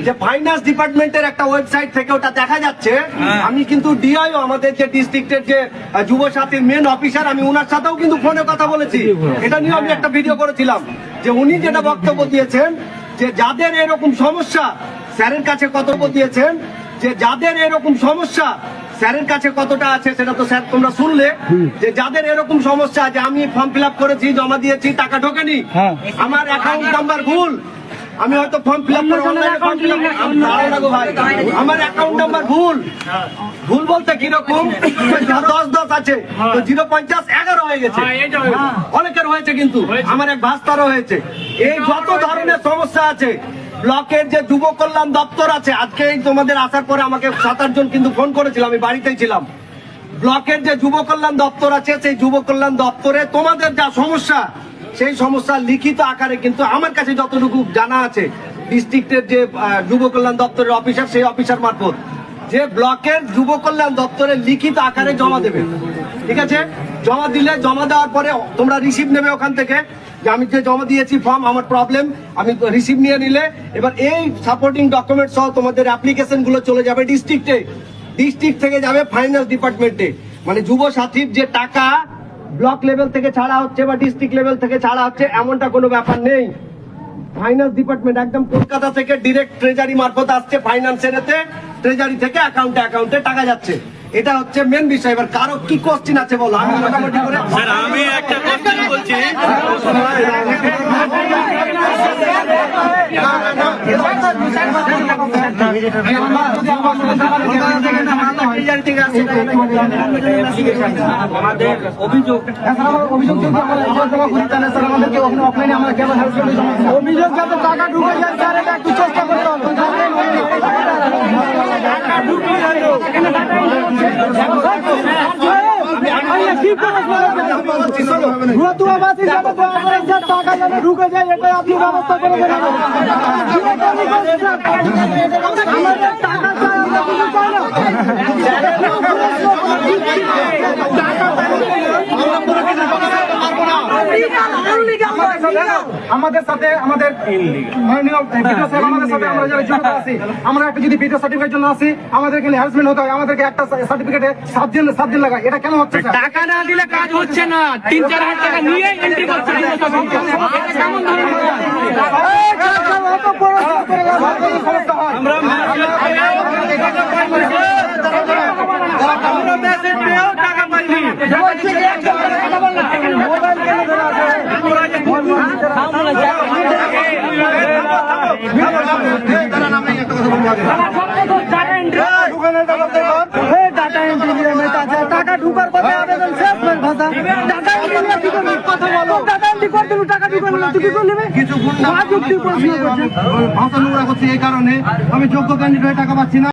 যে ফাইন্যান্স ডিপার্টমেন্টের একটা ওয়েবসাইট থেকে ওটা দেখা যাচ্ছে। আমি কিন্তু ডিআইও আমাদের যে ডিস্ট্রিক্টের যে যুব সাথীর মেন অফিসার, আমি ওনার সাথেও কিন্তু ফোনে কথা বলেছি। এটা নিয়ে আমি একটা ভিডিও করেছিলাম যে উনি যেটা বক্তব্য দিয়েছেন যে যাদের এরকম সমস্যা স্যারের কাছে কতব্য দিয়েছেন, যে যাদের এরকম সমস্যা স্যারের কাছে কতটা আছে সেটা তো স্যার তোমরা শুনলে। যে যাদের এরকম সমস্যা যে আমি ফর্ম ফিল আপ করেছি, জমা দিয়েছি, টাকা ঢোকেনি, আমার অ্যাকাউন্ট নাম্বার ভুল, আমি হয়তো ফর্ম ফিল আপ করে অনলাইনে ফর্ম ফিল আপ ভাই আমার অ্যাকাউন্ট নাম্বার ভুল, ভুল বলতে কিরকম 10 আছে তো 050 11 হয়ে গেছে, অনেকের হয়েছে কিন্তু আমার এক ভাস্তারও হয়েছে। এই যত ধরনের সমস্যা আছে, ব্লকের যে যুব কল্যাণ দপ্তর আছে, আজকে এই তোমাদের আসার পরে আমাকে 7-8 জন কিন্তু ফোন করেছিল, আমি বাড়িতেই ছিলাম। ব্লকের যে যুব কল্যাণ দপ্তর আছে, সেই যুব কল্যাণ দপ্তরে তোমাদের যা সমস্যা, সেই সমস্যা লিখিত আকারে কিন্তু আমার কাছে যতটুকু জানা আছে, ডিস্ট্রিক্টের যে যুব কল্যাণ দপ্তরের অফিসার, সেই অফিসার মারফত যে ব্লকের যুব কল্যাণ দপ্তরে লিখিত আকারে জমা দেবে। ঠিক আছে, জমা দিলে, জমা দেওয়ার পরে তোমরা রিসিভ নেবে ওখান থেকে যে আমি যে জমা দিয়েছি ফর্ম, আমার প্রবলেম, আমি রিসিভ নিয়ে নিলে এবার এই সাপোর্টিং ডকুমেন্ট সহ তোমাদের অ্যাপ্লিকেশন গুলো চলে যাবে ডিস্ট্রিক্টে, ডিস্ট্রিক্ট থেকে যাবে ফাইন্যান্স ডিপার্টমেন্টে। মানে যুব সাথীর যে টাকা ব্লক লেভেল থেকে ছাড়া হচ্ছে বা ডিস্ট্রিক্ট লেভেল থেকে ছাড়া হচ্ছে এমনটা কোনো ব্যাপার নেই। ফাইন্যান্স ডিপার্টমেন্ট একদম কলকাতা থেকে ডিরেক্ট ট্রেজারি মারফত আসছে, ফাইন্যান্সের ট্রেজারি থেকে অ্যাকাউন্টে টাকা যাচ্ছে। এটা হচ্ছে মেন বিষয়। এবার কারো কি কোশ্চেন আছে বলো, আমি মোটামুটি করে স্যার আমি একটা কোশ্চেন বলছি। আমাদের অভিযোগ যাতে টাকা ঢুকে যায় স্যার, এটা একটু চেষ্টা করতে হবে। টাকা যাতে ঢুকে যায় এটা আপনি ব্যবস্থা করে দেবেন। আমাদের টাকা চাই, আমরা কিছু চাই না। আমাদের সাথে আমাদের মাননীয় ভিডিও সাহেব আমাদের সাথে আমরা যারা যুক্ত আছি, আমরা একটা যদি ভিডিও সার্টিফিকেট জন্য আসি, আমাদেরকে হ্যারাসমেন্ট হতে হয়, আমাদেরকে একটা সার্টিফিকেটে 7 দিন লাগায়। এটা কেন হচ্ছে? টাকা না দিলে কাজ হচ্ছে না, 3-4 হাজার টাকা নিয়ে এন্ট্রি করছে। টাকা পাইনি। টাকা ঢুকার কথা আবেদন শেষ ভাষা টাকা কথা বলো, টাকা এন্ট্রি করতে টাকা ঢুকার তুই কি করলি কিছু ভাষা নোংরা করছে। এই কারণে আমি যোগ্য ক্যান্ডিডেট হয়ে টাকা পাচ্ছি না।